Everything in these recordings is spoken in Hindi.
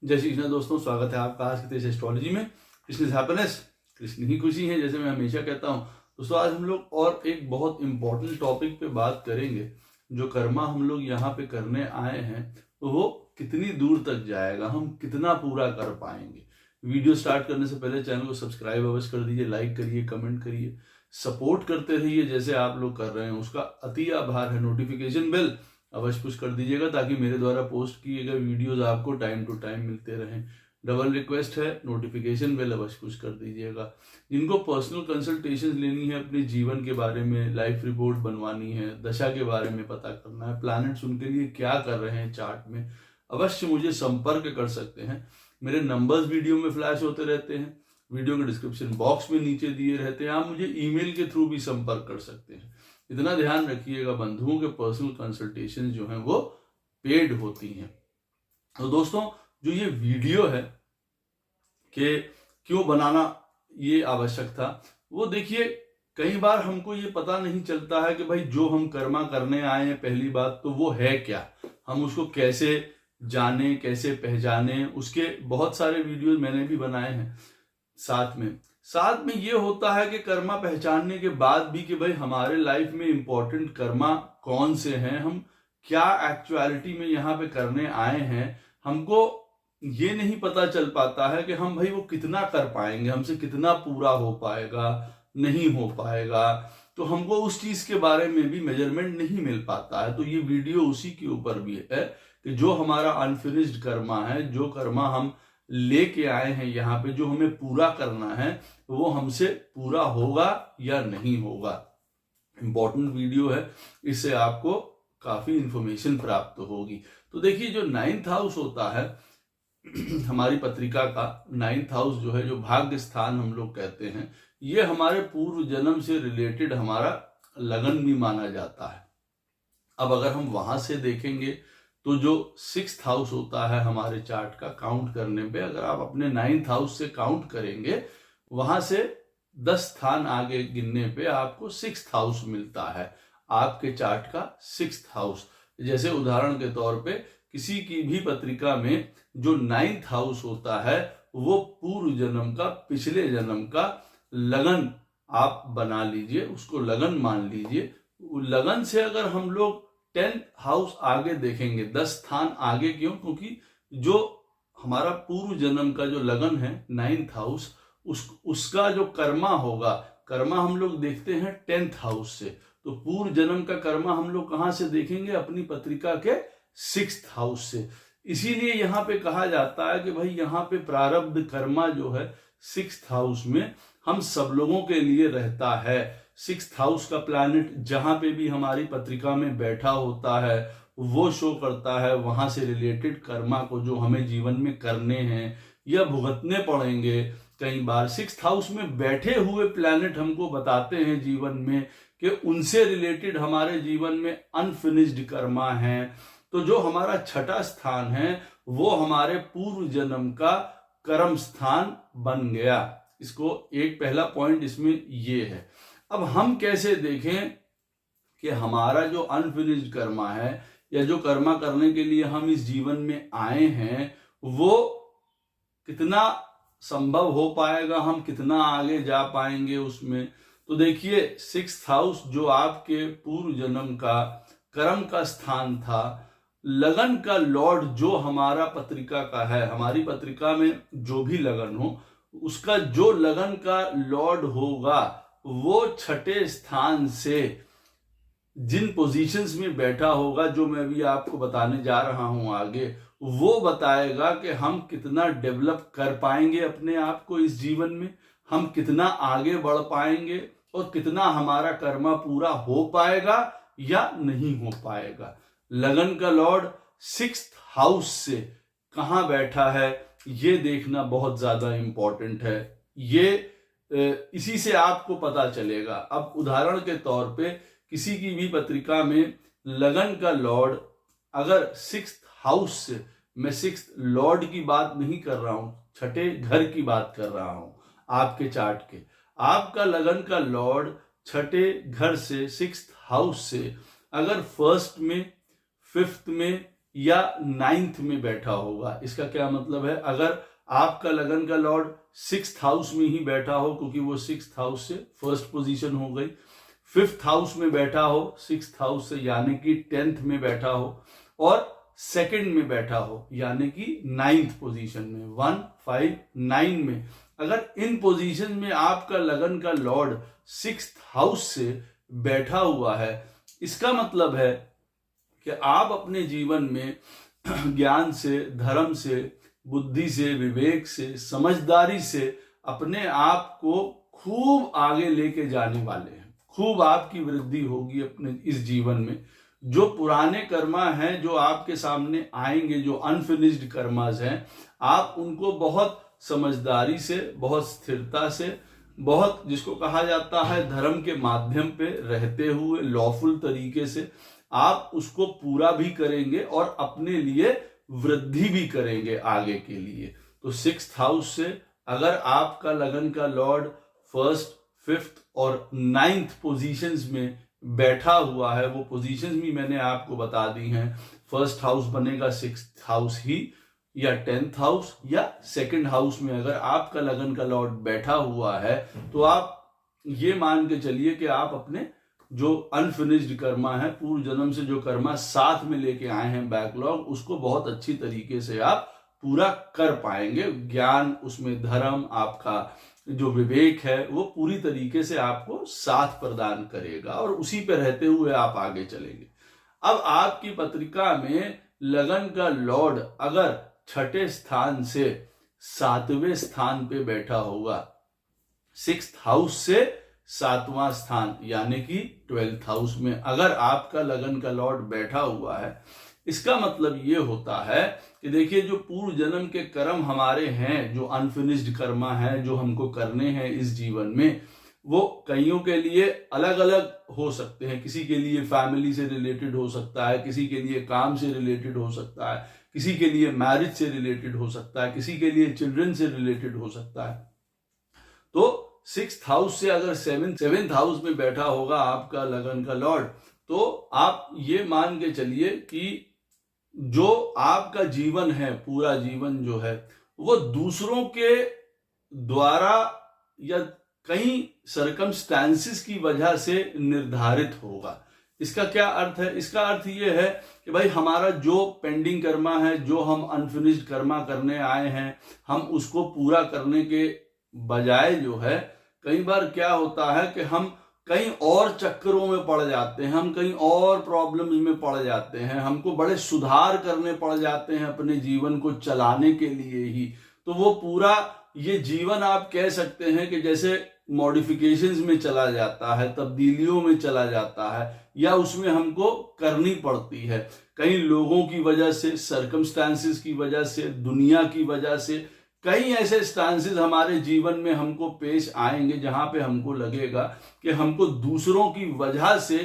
जय श्री कृष्ण दोस्तों, स्वागत है आपका आज के तेज एस्ट्रोलॉजी में। कृष्ण इज हैप्पीनेस, कृष्ण ही खुशी है, जैसे मैं हमेशा कहता हूँ। दोस्तों आज हम लोग और एक बहुत इंपॉर्टेंट टॉपिक पे बात करेंगे। जो कर्मा हम लोग यहाँ पे करने आए हैं तो वो कितनी दूर तक जाएगा, हम कितना पूरा कर पाएंगे। वीडियो स्टार्ट करने से पहले चैनल को सब्सक्राइब अवश्य कर दीजिए, लाइक करिए, कमेंट करिए, सपोर्ट करते रहिए जैसे आप लोग कर रहे हैं। उसका अति आभार है। नोटिफिकेशन बेल अवश्य पुश कर दीजिएगा ताकि मेरे द्वारा पोस्ट किए गए वीडियोस आपको टाइम टू टाइम मिलते रहें। डबल रिक्वेस्ट है, नोटिफिकेशन बेल अवश्य पुश कर दीजिएगा। जिनको पर्सनल कंसल्टेशन लेनी है, अपने जीवन के बारे में लाइफ रिपोर्ट बनवानी है, दशा के बारे में पता करना है, प्लैनेट्स उनके लिए क्या कर रहे हैं चार्ट में, अवश्य मुझे संपर्क कर सकते हैं। मेरे नंबर्स वीडियो में फ्लैश होते रहते हैं, वीडियो के डिस्क्रिप्शन बॉक्स में नीचे दिए रहते हैं। आप मुझे ईमेल के थ्रू भी संपर्क कर सकते हैं। इतना ध्यान रखिएगा बंधुओं के पर्सनल कंसल्टेशन जो हैं वो पेड होती हैं। तो दोस्तों जो ये वीडियो है कि क्यों बनाना ये आवश्यक था, वो देखिए कई बार हमको ये पता नहीं चलता है कि भाई जो हम कर्मा करने आए हैं, पहली बात तो वो है क्या, हम उसको कैसे जाने, कैसे पहचाने। उसके बहुत सारे वीडियोस मैंने भी बनाए हैं। साथ में ये होता है कि कर्मा पहचानने के बाद भी कि भाई हमारे लाइफ में इंपॉर्टेंट कर्मा कौन से हैं, हम क्या एक्चुअलिटी में यहाँ पे करने आए हैं, हमको ये नहीं पता चल पाता है कि हम भाई वो कितना कर पाएंगे, हमसे कितना पूरा हो पाएगा, नहीं हो पाएगा। तो हमको उस चीज के बारे में भी मेजरमेंट नहीं मिल पाता है। तो ये वीडियो उसी के ऊपर भी है कि जो हमारा अनफिनिश्ड कर्मा है, जो कर्मा हम लेके आए हैं यहाँ पे, जो हमें पूरा करना है, वो हमसे पूरा होगा या नहीं होगा। इंपॉर्टेंट वीडियो है, इससे आपको काफी इंफॉर्मेशन प्राप्त होगी। तो देखिए जो 9th हाउस होता है हमारी पत्रिका का, 9th हाउस जो है, जो भाग्य स्थान हम लोग कहते हैं, ये हमारे पूर्व जन्म से रिलेटेड हमारा लगन भी माना जाता है। अब अगर हम वहां से देखेंगे तो जो 6th हाउस होता है हमारे चार्ट का, काउंट करने पे अगर आप अपने 9th हाउस से काउंट करेंगे, वहां से 10 स्थान आगे गिनने पे आपको 6th हाउस मिलता है, आपके चार्ट का 6th हाउस। जैसे उदाहरण के तौर पे किसी की भी पत्रिका में जो 9th हाउस होता है वो पूर्व जन्म का, पिछले जन्म का लगन आप बना लीजिए, उसको लगन मान लीजिए। लगन से अगर हम लोग 10th हाउस आगे देखेंगे, 10 स्थान आगे, क्यों? क्योंकि जो हमारा पूर्व जन्म का जो लगन है 9th हाउस, उसका जो कर्मा होगा, कर्मा हम लोग देखते हैं 10th हाउस से। तो पूर्व जन्म का कर्मा हम लोग कहां से देखेंगे? अपनी पत्रिका के 6th हाउस से। इसीलिए यहाँ पे कहा जाता है कि भाई यहाँ पे प्रारब्ध कर्मा जो है 6th हाउस में हम सब लोगों के लिए रहता है। 6th हाउस का प्लैनेट जहां पे भी हमारी पत्रिका में बैठा होता है वो शो करता है वहां से रिलेटेड कर्मा को, जो हमें जीवन में करने हैं या भुगतने पड़ेंगे। कई बार 6th हाउस में बैठे हुए प्लैनेट हमको बताते हैं जीवन में कि उनसे रिलेटेड हमारे जीवन में अनफिनिश्ड कर्मा है। तो जो हमारा 6ठा स्थान है वो हमारे पूर्व जन्म का कर्म स्थान बन गया। इसको एक पहला पॉइंट इसमें ये है। अब हम कैसे देखें कि हमारा जो अनफिनिश्ड कर्मा है या जो कर्मा करने के लिए हम इस जीवन में आए हैं वो कितना संभव हो पाएगा, हम कितना आगे जा पाएंगे उसमें। तो देखिए 6th हाउस जो आपके पूर्व जन्म का कर्म का स्थान था, लगन का लॉर्ड जो हमारा पत्रिका का है, हमारी पत्रिका में जो भी लगन हो उसका जो लगन का लॉर्ड होगा वो 6ठे स्थान से जिन पोजीशंस में बैठा होगा, जो मैं भी आपको बताने जा रहा हूं आगे, वो बताएगा कि हम कितना डेवलप कर पाएंगे अपने आप को इस जीवन में, हम कितना आगे बढ़ पाएंगे और कितना हमारा कर्मा पूरा हो पाएगा या नहीं हो पाएगा। लगन का लॉर्ड 6th हाउस से कहां बैठा है ये देखना बहुत ज्यादा इंपॉर्टेंट है। ये इसी से आपको पता चलेगा। अब उदाहरण के तौर पे किसी की भी पत्रिका में लगन का लॉर्ड अगर 6th हाउस से, मैं 6th लॉर्ड की बात नहीं कर रहा हूं, 6ठे घर की बात कर रहा हूं आपके चार्ट के, आपका लगन का लॉर्ड 6ठे घर से 6th हाउस से अगर 1st में, 5th में या 9th में बैठा होगा। इसका क्या मतलब है, अगर आपका लगन का लॉर्ड 6th हाउस में ही बैठा हो, क्योंकि वो 6th हाउस से फर्स्ट पोजीशन हो गई, 5th हाउस में बैठा हो 6th हाउस से यानी कि 10th में बैठा हो, और सेकंड में बैठा हो यानी कि 9th पोजीशन में 1 5 9 में, अगर इन पोजीशन में आपका लगन का लॉर्ड 6th हाउस से बैठा हुआ है, इसका मतलब है कि आप अपने जीवन में ज्ञान से, धर्म से, बुद्धि से, विवेक से, समझदारी से अपने आप को खूब आगे लेके जाने वाले हैं। खूब आपकी वृद्धि होगी अपने इस जीवन में। जो पुराने कर्मा हैं जो आपके सामने आएंगे, जो अनफिनिश्ड कर्मास हैं, आप उनको बहुत समझदारी से, बहुत स्थिरता से, बहुत जिसको कहा जाता है धर्म के माध्यम पे रहते हुए लॉफुल तरीके से आप उसको पूरा भी करेंगे और अपने लिए वृद्धि भी करेंगे आगे के लिए। तो 6th हाउस से अगर आपका लगन का लॉर्ड 1st, 5th और 9th पोजीशंस में बैठा हुआ है, वो पोजीशंस भी मैंने आपको बता दी हैं। 1st हाउस बनेगा 6th हाउस ही, या 10th हाउस, या 2nd हाउस में अगर आपका लगन का लॉर्ड बैठा हुआ है, तो आप ये मान के चलिए कि आप अपने जो अनफिनिश्ड कर्मा है, पूर्व जन्म से जो कर्मा साथ में लेके आए हैं बैकलॉग, उसको बहुत अच्छी तरीके से आप पूरा कर पाएंगे। ज्ञान, उसमें धर्म, आपका जो विवेक है वो पूरी तरीके से आपको साथ प्रदान करेगा और उसी पे रहते हुए आप आगे चलेंगे। अब आपकी पत्रिका में लगन का लॉर्ड अगर 6ठे स्थान से 7वें स्थान पे बैठा होगा, 6th हाउस से 7वां स्थान यानी कि 12th हाउस में अगर आपका लगन का लॉर्ड बैठा हुआ है, इसका मतलब ये होता है कि देखिए जो पूर्व जन्म के कर्म हमारे हैं, जो अनफिनिश्ड कर्मा है, जो हमको करने हैं इस जीवन में, वो कईयों के लिए अलग अलग हो सकते हैं। किसी के लिए फैमिली से रिलेटेड हो सकता है, किसी के लिए काम से रिलेटेड हो सकता है, किसी के लिए मैरिज से रिलेटेड हो सकता है, किसी के लिए चिल्ड्रन से रिलेटेड हो सकता है। तो 6th हाउस से अगर 7th हाउस में बैठा होगा आपका लगन का लॉर्ड, तो आप ये मान के चलिए कि जो आपका जीवन है, पूरा जीवन जो है, वो दूसरों के द्वारा या कई सर्कमस्टेंसेस की वजह से निर्धारित होगा। इसका क्या अर्थ है? इसका अर्थ ये है कि भाई हमारा जो पेंडिंग कर्मा है, जो हम अनफिनिश्ड कर्मा करने आए हैं, हम उसको पूरा करने के बजाय जो है, कई बार क्या होता है कि हम कहीं और चक्करों में पड़ जाते हैं, हम कहीं और प्रॉब्लम्स में पड़ जाते हैं, हमको बड़े सुधार करने पड़ जाते हैं अपने जीवन को चलाने के लिए ही। तो वो पूरा ये जीवन आप कह सकते हैं कि जैसे मॉडिफिकेशंस में चला जाता है, तब्दीलियों में चला जाता है, या उसमें हमको करनी पड़ती है कई लोगों की वजह से, सर्कमस्टांसेस की वजह से, दुनिया की वजह से। कई ऐसे स्टांसेस हमारे जीवन में हमको पेश आएंगे जहां पे हमको लगेगा कि हमको दूसरों की वजह से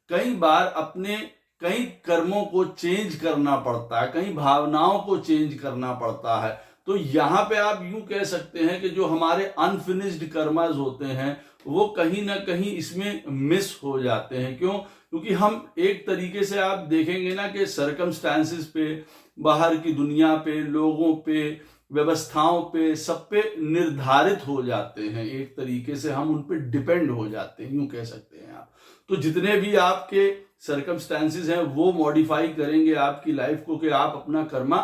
कई बार अपने कई कर्मों को चेंज करना पड़ता है, कई भावनाओं को चेंज करना पड़ता है। तो यहाँ पे आप यूं कह सकते हैं कि जो हमारे अनफिनिश्ड कर्मास होते हैं वो कहीं ना कहीं इसमें मिस हो जाते हैं। क्यों? क्योंकि हम एक तरीके से आप देखेंगे ना कि सर्कमस्टांसेस पे, बाहर की दुनिया पे, लोगों पे, व्यवस्थाओं पे, सब पे निर्धारित हो जाते हैं। एक तरीके से हम उन पे डिपेंड हो जाते हैं, यूं कह सकते हैं आप। तो जितने भी आपके सर्कमस्टेंसेस हैं वो मॉडिफाई करेंगे आपकी लाइफ को कि आप अपना कर्मा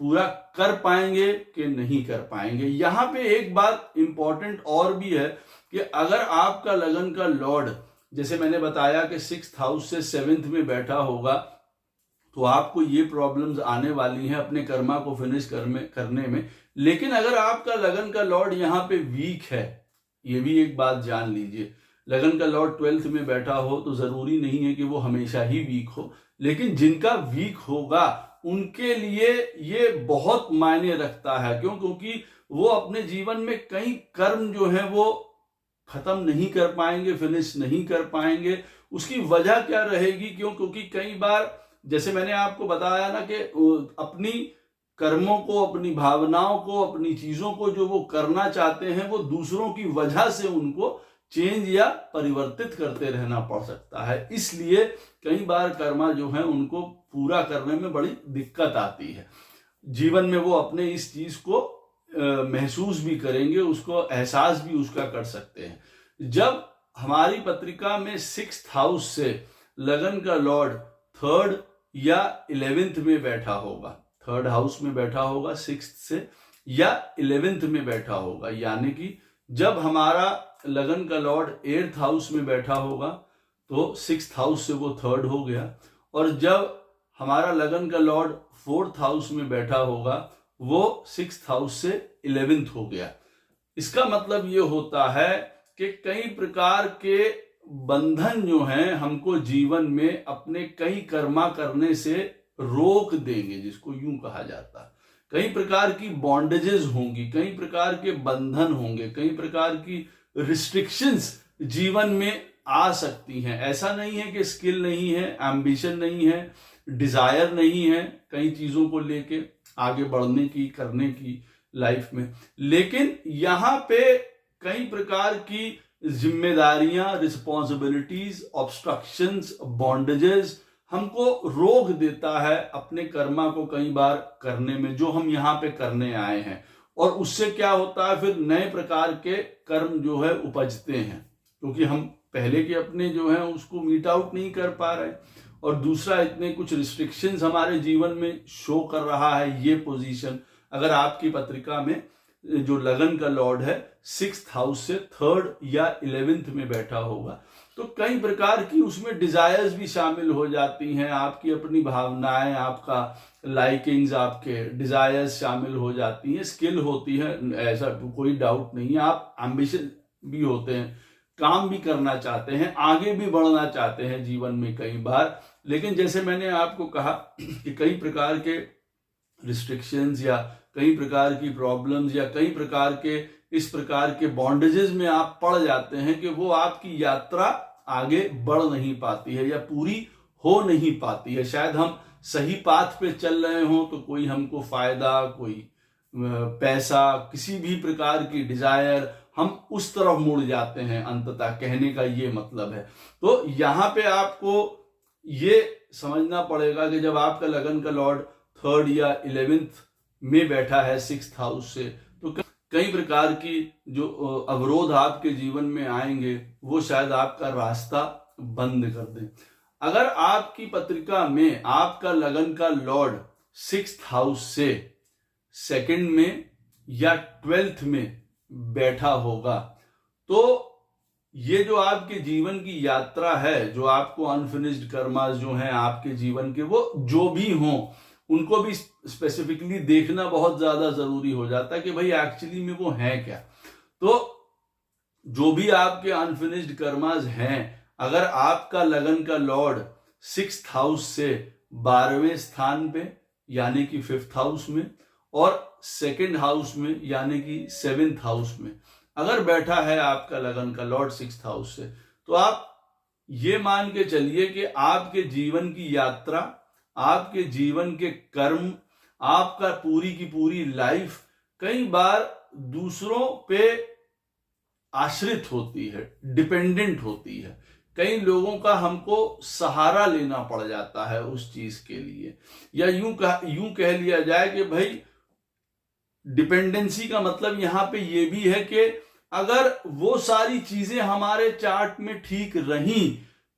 पूरा कर पाएंगे कि नहीं कर पाएंगे। यहां पे एक बात इंपॉर्टेंट और भी है कि अगर आपका लगन का लॉर्ड, जैसे मैंने बताया कि 6th हाउस से 7th में बैठा होगा, तो आपको ये प्रॉब्लम्स आने वाली हैं अपने कर्मा को फिनिश करने में। लेकिन अगर आपका लगन का लॉर्ड यहाँ पे वीक है, ये भी एक बात जान लीजिए, लगन का लॉर्ड 12th में बैठा हो तो जरूरी नहीं है कि वो हमेशा ही वीक हो, लेकिन जिनका वीक होगा उनके लिए ये बहुत मायने रखता है। क्यों? क्योंकि वो अपने जीवन में कई कर्म जो है वो खत्म नहीं कर पाएंगे, फिनिश नहीं कर पाएंगे। उसकी वजह क्या रहेगी? क्यों? क्योंकि कई बार जैसे मैंने आपको बताया ना कि अपनी कर्मों को, अपनी भावनाओं को, अपनी चीजों को जो वो करना चाहते हैं वो दूसरों की वजह से उनको चेंज या परिवर्तित करते रहना पड़ सकता है। इसलिए कई बार कर्मा जो है उनको पूरा करने में बड़ी दिक्कत आती है। जीवन में वो अपने इस चीज को महसूस भी करेंगे, उसको एहसास भी उसका कर सकते हैं। जब हमारी पत्रिका में 6th हाउस से लगन का लॉर्ड 3rd या 11th में बैठा होगा, 3rd हाउस में बैठा होगा, 6th से या 11th में बैठा होगा, यानी कि जब हमारा लगन का लॉर्ड 8th हाउस में बैठा होगा तो 6th हाउस से वो 3rd हो गया, और जब हमारा लगन का लॉर्ड 4th हाउस में बैठा होगा वो 6th हाउस से 11th हो गया। इसका मतलब ये होता है कि कई प्रकार के बंधन जो हैं हमको जीवन में अपने कई कर्मा करने से रोक देंगे, जिसको यूं कहा जाता है। कई प्रकार की बॉन्डेजेस होंगी, कई प्रकार के बंधन होंगे, कई प्रकार की रिस्ट्रिक्शंस जीवन में आ सकती हैं। ऐसा नहीं है कि स्किल नहीं है, एम्बिशन नहीं है, डिजायर नहीं है कई चीजों को लेके आगे बढ़ने की, करने की लाइफ में, लेकिन यहाँ पे कई प्रकार की जिम्मेदारियां, रिस्पॉन्सिबिलिटीज, ऑब्स्ट्रक्शंस, बॉन्डेजेस हमको रोक देता है अपने कर्मा को कई बार करने में, जो हम यहाँ पे करने आए हैं। और उससे क्या होता है, फिर नए प्रकार के कर्म जो है उपजते हैं, क्योंकि हम पहले के अपने जो है उसको मीट आउट नहीं कर पा रहे, और दूसरा इतने कुछ रिस्ट्रिक्शंस हमारे जीवन में शो कर रहा है ये पोजीशन। अगर आपकी पत्रिका में जो लगन का लॉर्ड है 6th हाउस से 3rd या 11th में बैठा होगा तो कई प्रकार की उसमें डिजायर्स भी शामिल हो जाती हैं, आपकी अपनी भावनाएं, आपका लाइकिंग्स, आपके डिजायर्स शामिल हो जाती हैं, स्किल होती है, ऐसा कोई डाउट नहीं है। आप एम्बिशन भी होते हैं, काम भी करना चाहते हैं, आगे भी बढ़ना चाहते हैं जीवन में कई बार, लेकिन जैसे मैंने आपको कहा कि कई प्रकार के रिस्ट्रिक्शंस या कई प्रकार की प्रॉब्लम्स या कई प्रकार के इस प्रकार के बॉन्डेजेस में आप पड़ जाते हैं कि वो आपकी यात्रा आगे बढ़ नहीं पाती है या पूरी हो नहीं पाती है। शायद हम सही पाथ पे चल रहे हों तो कोई हमको फायदा, कोई पैसा, किसी भी प्रकार की डिजायर, हम उस तरफ मुड़ जाते हैं अंततः, कहने का ये मतलब है। तो यहाँ पे आपको ये समझना पड़ेगा कि जब आपका लगन का लॉर्ड 3rd या 11th में बैठा है 6th हाउस से, तो कई प्रकार की जो अवरोध आपके जीवन में आएंगे वो शायद आपका रास्ता बंद कर दें। अगर आपकी पत्रिका में आपका लगन का लॉर्ड 6th हाउस से 2nd में या 12th में बैठा होगा तो ये जो आपके जीवन की यात्रा है, जो आपको अनफिनिश्ड कर्मास जो हैं आपके जीवन के, वो जो भी हों उनको भी स्पेसिफिकली देखना बहुत ज्यादा जरूरी हो जाता है कि भाई एक्चुअली में वो है क्या। तो जो भी आपके अनफिनिश्ड कर्मास हैं, अगर आपका लगन का लॉर्ड 6th हाउस से 12वें स्थान पे यानी कि 5th हाउस में और 2nd हाउस में यानी कि 7th हाउस में अगर बैठा है आपका लगन का लॉर्ड 6th हाउस से, तो आप ये मान के चलिए कि आपके जीवन की यात्रा, आपके जीवन के कर्म, आपका पूरी की पूरी लाइफ कई बार दूसरों पे आश्रित होती है, डिपेंडेंट होती है। कई लोगों का हमको सहारा लेना पड़ जाता है उस चीज के लिए, या यूं कह लिया जाए कि भाई डिपेंडेंसी का मतलब यहां पे ये भी है कि अगर वो सारी चीजें हमारे चार्ट में ठीक रहीं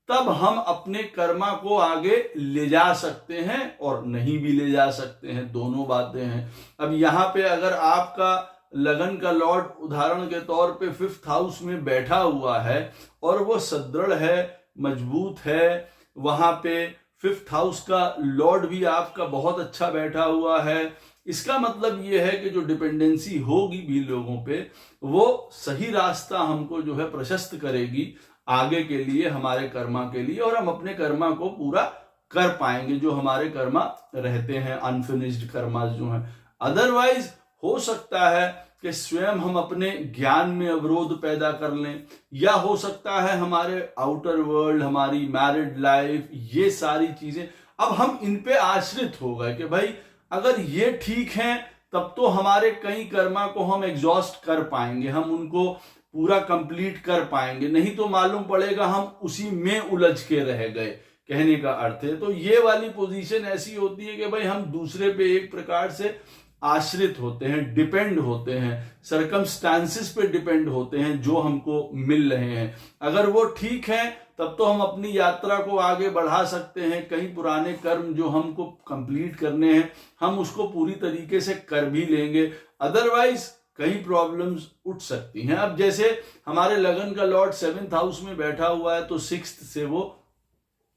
तब हम अपने कर्मा को आगे ले जा सकते हैं और नहीं भी ले जा सकते हैं, दोनों बातें हैं। अब यहाँ पे अगर आपका लगन का लॉर्ड उदाहरण के तौर पे 5th हाउस में बैठा हुआ है और वो सदृढ़ है, मजबूत है, वहां पे 5th हाउस का लॉर्ड भी आपका बहुत अच्छा बैठा हुआ है, इसका मतलब ये है कि जो डिपेंडेंसी होगी भी लोगों पे वो सही रास्ता हमको जो है प्रशस्त करेगी आगे के लिए, हमारे कर्मा के लिए, और हम अपने कर्मा को पूरा कर पाएंगे जो हमारे कर्मा रहते हैं, अनफिनिश्ड कर्मा जो हैं। अदरवाइज हो सकता है कि स्वयं हम अपने ज्ञान में अवरोध पैदा कर लें, या हो सकता है हमारे आउटर वर्ल्ड, हमारी मैरिड लाइफ, ये सारी चीजें अब हम इन पे आश्रित हो गए कि भाई अगर ये ठीक है तब तो हमारे कई कर्मा को हम एग्जॉस्ट कर पाएंगे, हम उनको पूरा कंप्लीट कर पाएंगे, नहीं तो मालूम पड़ेगा हम उसी में उलझ के रह गए, कहने का अर्थ है। तो ये वाली पोजीशन ऐसी होती है कि भाई हम दूसरे पे एक प्रकार से आश्रित होते हैं, डिपेंड होते हैं, सरकमस्टांसिस पे डिपेंड होते हैं जो हमको मिल रहे हैं। अगर वो ठीक है तब तो हम अपनी यात्रा को आगे बढ़ा सकते हैं, कई पुराने कर्म जो हमको कंप्लीट करने हैं हम उसको पूरी तरीके से कर भी लेंगे, अदरवाइज कई प्रॉब्लम्स उठ सकती हैं। अब जैसे हमारे लगन का लॉर्ड 7th हाउस में बैठा हुआ है तो 6th से वो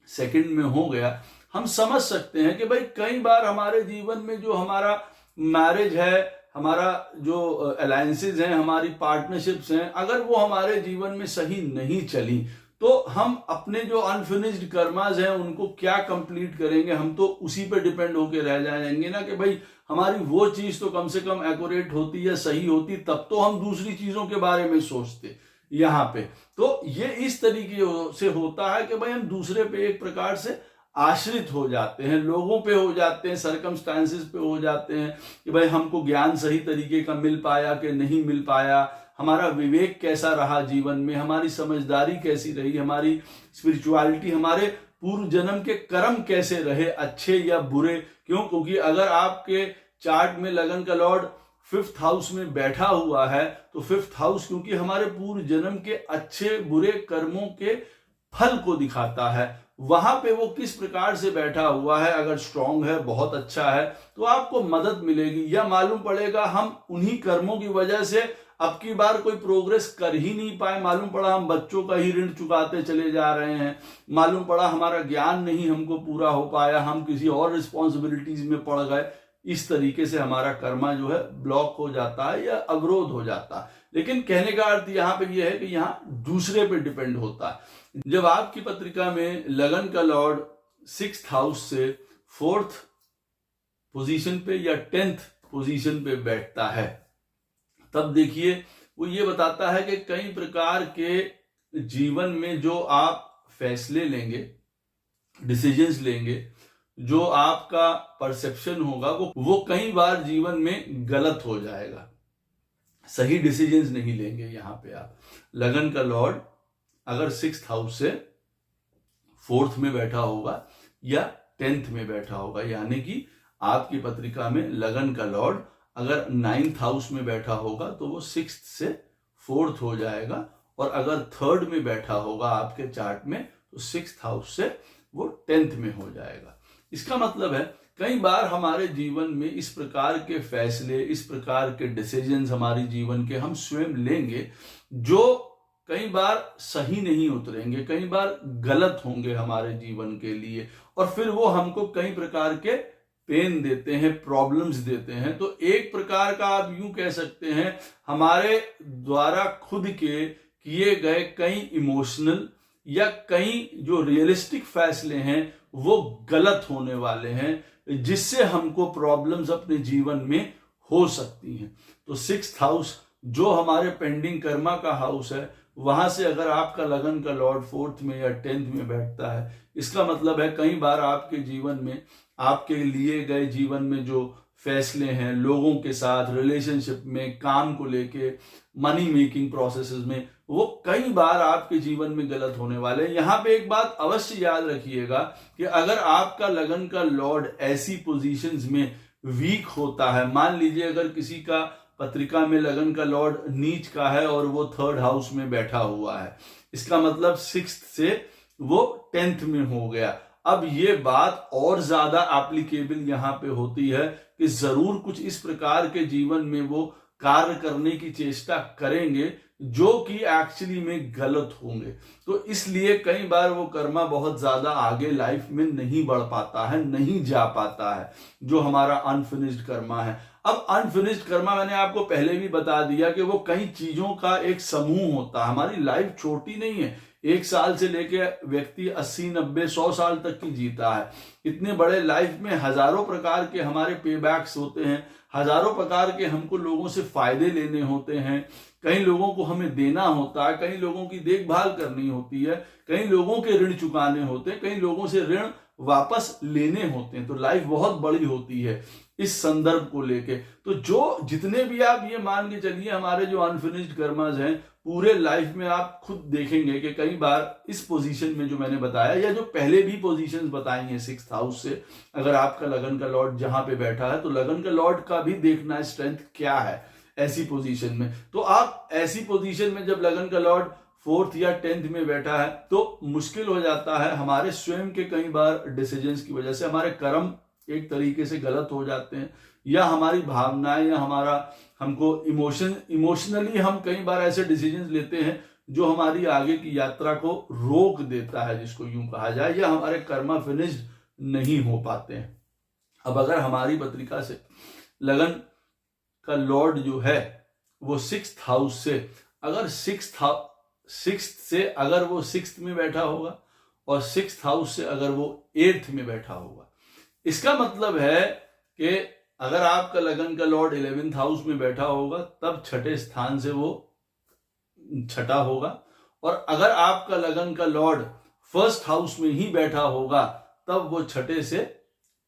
2nd में हो गया। हम समझ सकते हैं कि भाई कई बार हमारे जीवन में जो हमारा मैरिज है, हमारा जो अलायंसेज हैं, हमारी पार्टनरशिप्स हैं, अगर वो हमारे जीवन में सही नहीं चली तो हम अपने जो अनफिनिश्ड कर्मास हैं उनको क्या कंप्लीट करेंगे, हम तो उसी पे डिपेंड होके रह जाएंगे ना कि भाई हमारी वो चीज तो कम से कम एक्यूरेट होती या सही होती, तब तो हम दूसरी चीजों के बारे में सोचते यहाँ पे। तो ये इस तरीके से होता है कि भाई हम दूसरे पे एक प्रकार से आश्रित हो जाते हैं, लोगों पे हो जाते हैं, सरकमस्टांसेस पे हो जाते हैं कि भाई हमको ज्ञान सही तरीके का मिल पाया कि नहीं मिल पाया, हमारा विवेक कैसा रहा जीवन में, हमारी समझदारी कैसी रही, हमारी स्पिरिचुअलिटी, हमारे पूर्व जन्म के कर्म कैसे रहे, अच्छे या बुरे। क्यों? क्योंकि अगर आपके चार्ट में लगन का लॉर्ड 5th हाउस में बैठा हुआ है तो 5th हाउस क्योंकि हमारे पूर्व जन्म के अच्छे बुरे कर्मों के फल को दिखाता है, वहां पे वो किस प्रकार से बैठा हुआ है, अगर स्ट्रांग है, बहुत अच्छा है, तो आपको मदद मिलेगी या मालूम पड़ेगा हम उन्हीं कर्मों की वजह से अब की बार कोई प्रोग्रेस कर ही नहीं पाए, मालूम पड़ा हम बच्चों का ही ऋण चुकाते चले जा रहे हैं, मालूम पड़ा हमारा ज्ञान नहीं हमको पूरा हो पाया, हम किसी और रिस्पॉन्सिबिलिटीज में पड़ गए, इस तरीके से हमारा कर्मा जो है ब्लॉक हो जाता है या अवरोध हो जाता है। लेकिन कहने का अर्थ यहाँ पे यह है कि यहाँ दूसरे पे डिपेंड होता है। जब आपकी पत्रिका में लगन का लॉर्ड 6th हाउस से 4th पोजीशन पे या 10th पोजीशन पे बैठता है, तब देखिए वो ये बताता है कि कई प्रकार के जीवन में जो आप फैसले लेंगे, डिसीजंस लेंगे, जो आपका परसेप्शन होगा वो कई बार जीवन में गलत हो जाएगा, सही डिसीजंस नहीं लेंगे। यहां पे आप लगन का लॉर्ड अगर 6th हाउस से 4th में बैठा होगा या 10th में बैठा होगा, यानी कि आपकी पत्रिका में लगन का लॉर्ड अगर 9th हाउस में बैठा होगा तो वो 6th से 4th हो जाएगा, और अगर 3rd में बैठा होगा आपके चार्ट में तो 6th हाउस से वो 10th में हो जाएगा। इसका मतलब है कई बार हमारे जीवन में इस प्रकार के फैसले, इस प्रकार के डिसीजंस हमारे जीवन के हम स्वयं लेंगे जो कई बार सही नहीं उतरेंगे, कई बार गलत होंगे हमारे जीवन के लिए, और फिर वो हमको कई प्रकार के पेन देते हैं, प्रॉब्लम्स देते हैं। तो एक प्रकार का आप यूं कह सकते हैं हमारे द्वारा खुद के किए गए कई इमोशनल या कई जो रियलिस्टिक फैसले हैं वो गलत होने वाले हैं, जिससे हमको प्रॉब्लम्स अपने जीवन में हो सकती हैं। तो 6th हाउस जो हमारे पेंडिंग कर्मा का हाउस है, वहां से अगर आपका लगन का लॉर्ड 4th में या 10th में बैठता है, इसका मतलब है कई बार आपके जीवन में, आपके लिए गए जीवन में जो फैसले हैं, लोगों के साथ रिलेशनशिप में, काम को लेके, मनी मेकिंग प्रोसेसेस में, वो कई बार आपके जीवन में गलत होने वाले हैं। यहां पे एक बात अवश्य याद रखिएगा कि अगर आपका लगन का लॉर्ड ऐसी पोजीशंस में वीक होता है, मान लीजिए अगर किसी का पत्रिका में लगन का लॉर्ड नीच का है और वो 3rd हाउस में बैठा हुआ है, इसका मतलब 6th से वो 10th में हो गया। अब ये बात और ज्यादा एप्लीकेबल यहां पे होती है कि जरूर कुछ इस प्रकार के जीवन में वो कार्य करने की चेष्टा करेंगे जो कि एक्चुअली में गलत होंगे। तो इसलिए कई बार वो कर्मा बहुत ज्यादा आगे लाइफ में नहीं बढ़ पाता है, नहीं जा पाता है, जो हमारा अनफिनिश्ड कर्मा है। अब अनफिनिश्ड कर्मा मैंने आपको पहले भी बता दिया कि वो कई चीजों का एक समूह होता है। हमारी लाइफ छोटी नहीं है, 1 साल से लेके व्यक्ति 80, 90, 100 साल तक की जीता है। इतने बड़े लाइफ में हजारों प्रकार के हमारे पे बैक्स होते हैं, हजारों प्रकार के हमको लोगों से फायदे लेने होते हैं, कई लोगों को हमें देना होता है, कई लोगों की देखभाल करनी होती है, कई लोगों के ऋण चुकाने होते हैं, कई लोगों से ऋण वापस लेने होते हैं। तो लाइफ बहुत बड़ी होती है इस संदर्भ को लेके। तो जो जितने भी आप ये मान के चलिए हमारे जो अनफिनिश्ड कर्मास हैं, पूरे लाइफ में आप खुद देखेंगे कि कई बार इस पोजीशन में जो मैंने बताया या जो पहले भी पोजीशंस बताई हैं 6th हाउस से, अगर आपका लगन का लॉर्ड जहां पे बैठा है तो लगन का लॉर्ड का भी देखना है स्ट्रेंथ क्या है ऐसी पोजीशन में। तो आप ऐसी पोजीशन में जब लगन का लॉर्ड 4th या 10th में बैठा है तो मुश्किल हो जाता है। हमारे स्वयं के कई बार डिसीजंस की वजह से हमारे कर्म एक तरीके से गलत हो जाते हैं, या हमारी भावनाएं या हमारा हमको इमोशनली हम कई बार ऐसे डिसीजंस लेते हैं जो हमारी आगे की यात्रा को रोक देता है, जिसको यूं कहा जाए, या हमारे कर्मा फिनिश्ड नहीं हो पाते हैं। अब अगर हमारी पत्रिका से लगन का लॉर्ड जो है वो 6th हाउस से अगर 6th से अगर वो 6th में बैठा होगा और 6th हाउस से अगर वो 8th में बैठा होगा, इसका मतलब है कि अगर आपका लगन का लॉर्ड 11th हाउस में बैठा होगा तब छठे स्थान से वो छठा होगा, और अगर आपका लगन का लॉर्ड 1st हाउस में ही बैठा होगा तब वो छठे से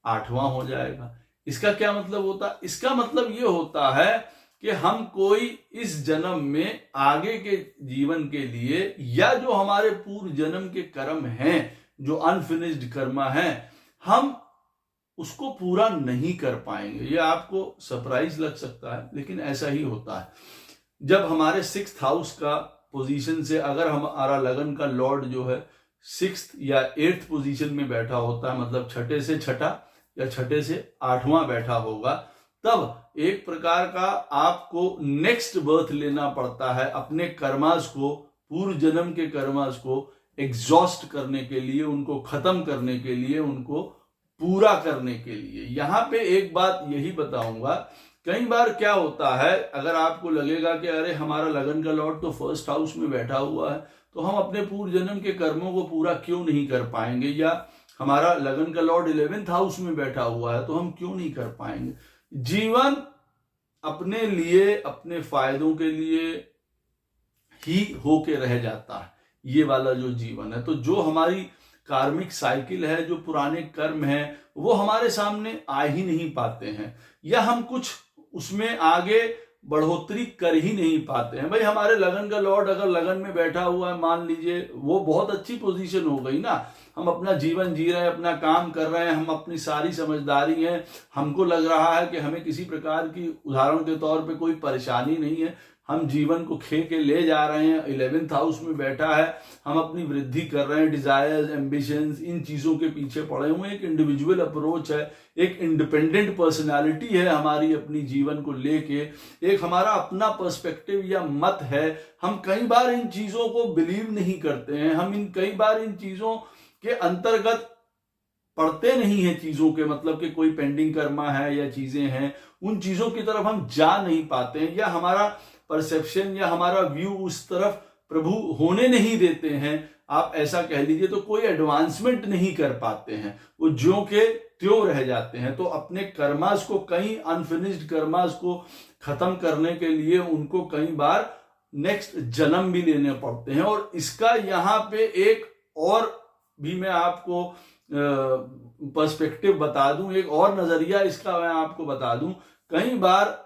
8वां हो जाएगा। इसका क्या मतलब होता है? इसका मतलब ये होता है कि हम कोई इस जन्म में आगे के जीवन के लिए या जो हमारे पूर्व जन्म के कर्म हैं, जो अनफिनिश्ड कर्मा हैं, हम उसको पूरा नहीं कर पाएंगे। ये आपको सरप्राइज लग सकता है लेकिन ऐसा ही होता है। जब हमारे 6th हाउस का पोजीशन से अगर हमारा लगन का लॉर्ड जो है 6th या 8th पोजीशन में बैठा होता है, मतलब छठे से छठा या छठे से 8वां बैठा होगा, तब एक प्रकार का आपको नेक्स्ट बर्थ लेना पड़ता है अपने कर्मास को, पूर्व जन्म के कर्मास को एग्जॉस्ट करने के लिए, उनको खत्म करने के लिए, उनको पूरा करने के लिए। यहां पे एक बात यही बताऊंगा, कई बार क्या होता है, अगर आपको लगेगा कि अरे हमारा लगन का लॉर्ड तो 1st हाउस में बैठा हुआ है तो हम अपने पूर्व जन्म के कर्मों को पूरा क्यों नहीं कर पाएंगे, या हमारा लगन का लॉर्ड 11th हाउस में बैठा हुआ है तो हम क्यों नहीं कर पाएंगे। जीवन अपने लिए, अपने फायदों के लिए ही होके रह जाता है, ये वाला जो जीवन है। तो जो हमारी कार्मिक साइकिल है, जो पुराने कर्म है, वो हमारे सामने आ ही नहीं पाते हैं, या हम कुछ उसमें आगे बढ़ोतरी कर ही नहीं पाते हैं। भाई हमारे लगन का लॉर्ड अगर लगन में बैठा हुआ है, मान लीजिए, वो बहुत अच्छी पोजीशन हो गई ना, हम अपना जीवन जी रहे हैं, अपना काम कर रहे हैं, हम अपनी सारी समझदारी है, हमको लग रहा है कि हमें किसी प्रकार की, उदाहरण के तौर पे, कोई परेशानी नहीं है, हम जीवन को खे के ले जा रहे हैं। 11th हाउस में बैठा है, हम अपनी वृद्धि कर रहे हैं, डिजायर्स, एम्बिशंस, इन चीजों के पीछे पड़े हुए। एक इंडिविजुअल अप्रोच है, एक इंडिपेंडेंट पर्सनालिटी है हमारी अपनी जीवन को लेके, एक हमारा अपना पर्सपेक्टिव या मत है। हम कई बार इन चीजों को बिलीव नहीं करते हैं, हम कई बार इन चीजों के अंतर्गत पढ़ते नहीं है, चीजों के मतलब कि कोई पेंडिंग कर्मा है या चीजें हैं, उन चीजों की तरफ हम जा नहीं पाते हैं, या हमारा परसेप्शन या हमारा व्यू उस तरफ प्रभु होने नहीं देते हैं, आप ऐसा कह लीजिए। तो कोई एडवांसमेंट नहीं कर पाते हैं, वो ज्यों के त्यों रह जाते हैं। तो अपने कर्मास को, कई अनफिनिश्ड कर्मास को खत्म करने के लिए उनको कई बार नेक्स्ट जन्म भी लेने पड़ते हैं। और इसका यहाँ पे एक और भी मैं आपको पर्सपेक्टिव बता दूं, एक और नजरिया इसका मैं आपको बता दूं। कई बार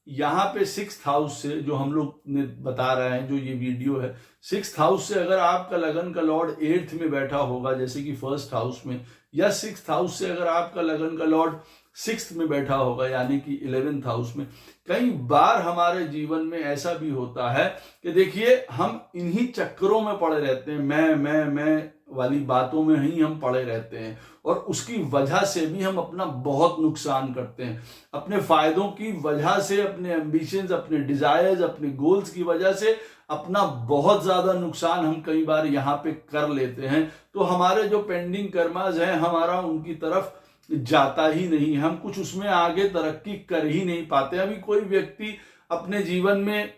यहाँ पे 6th हाउस से, जो हम लोग ने बता रहे हैं, जो ये वीडियो है, 6th हाउस से अगर आपका लगन का लॉर्ड 8th में बैठा होगा जैसे कि 1st हाउस में, या 6th हाउस से अगर आपका लगन का लॉर्ड 6th में बैठा होगा यानी कि 11th हाउस में, कई बार हमारे जीवन में ऐसा भी होता है कि देखिए हम इन्हीं चक्करों में पड़े रहते हैं, मैं वाली बातों में ही हम पड़े रहते हैं, और उसकी वजह से भी हम अपना बहुत नुकसान करते हैं। अपने फायदों की वजह से, अपने एम्बिशंस, अपने डिजायर्स, अपने गोल्स की वजह से अपना बहुत ज्यादा नुकसान हम कई बार यहाँ पे कर लेते हैं। तो हमारे जो पेंडिंग कर्मास हैं, हमारा उनकी तरफ जाता ही नहीं, हम कुछ उसमें आगे तरक्की कर ही नहीं पाते। अभी कोई व्यक्ति अपने जीवन में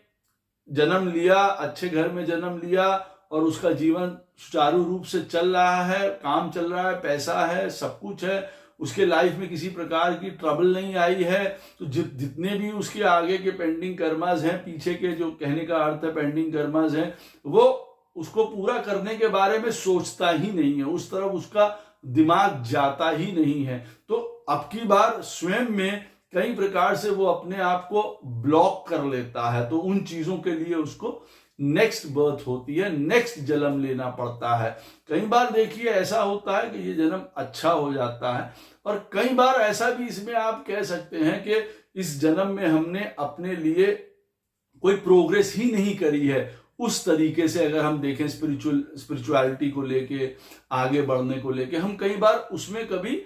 जन्म लिया, अच्छे घर में जन्म लिया, और उसका जीवन सुचारू रूप से चल रहा है, काम चल रहा है, पैसा है, सब कुछ है, उसके लाइफ में किसी प्रकार की ट्रबल नहीं आई है, तो जितने भी उसके आगे के पेंडिंग कर्मास हैं, पीछे के जो कहने का अर्थ है पेंडिंग कर्मास हैं, वो उसको पूरा करने के बारे में सोचता ही नहीं है, उस तरफ उसका दिमाग जाता ही नहीं है। तो अब की बार स्वयं में कई प्रकार से वो अपने आप को ब्लॉक कर लेता है, तो उन चीजों के लिए उसको नेक्स्ट बर्थ होती है, नेक्स्ट जन्म लेना पड़ता है। कई बार देखिए ऐसा होता है कि ये जन्म अच्छा हो जाता है, और कई बार ऐसा भी इसमें आप कह सकते हैं कि इस जन्म में हमने अपने लिए कोई प्रोग्रेस ही नहीं करी है। उस तरीके से अगर हम देखें स्पिरिचुअलिटी को लेके, आगे बढ़ने को लेके, हम कई बार उसमें कभी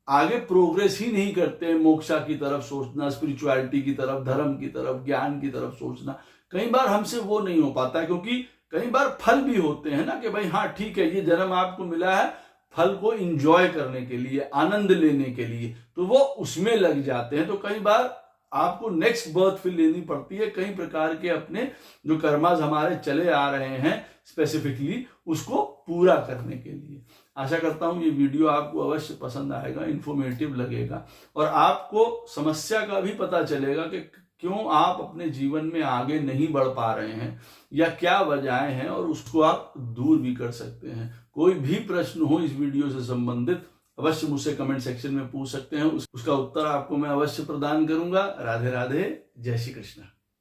आगे प्रोग्रेस ही नहीं करते। मोक्षा की तरफ सोचना, स्पिरिचुअलिटी की तरफ, धर्म की तरफ, ज्ञान की तरफ सोचना, कई बार हमसे वो नहीं हो पाता, क्योंकि कई बार फल भी होते हैं ना कि भाई हाँ ठीक है, ये जन्म आपको मिला है फल को एंजॉय करने के लिए, आनंद लेने के लिए, तो वो उसमें लग जाते हैं। तो कई बार आपको नेक्स्ट बर्थ फिर लेनी पड़ती है, कई प्रकार के अपने जो कर्मास हमारे चले आ रहे हैं स्पेसिफिकली उसको पूरा करने के लिए। आशा करता हूं ये वीडियो आपको अवश्य पसंद आएगा, इंफॉर्मेटिव लगेगा, और आपको समस्या का भी पता चलेगा कि क्यों आप अपने जीवन में आगे नहीं बढ़ पा रहे हैं या क्या वजहें हैं, और उसको आप दूर भी कर सकते हैं। कोई भी प्रश्न हो इस वीडियो से संबंधित अवश्य मुझसे कमेंट सेक्शन में पूछ सकते हैं, उसका उत्तर आपको मैं अवश्य प्रदान करूंगा। राधे राधे, जय श्री कृष्ण।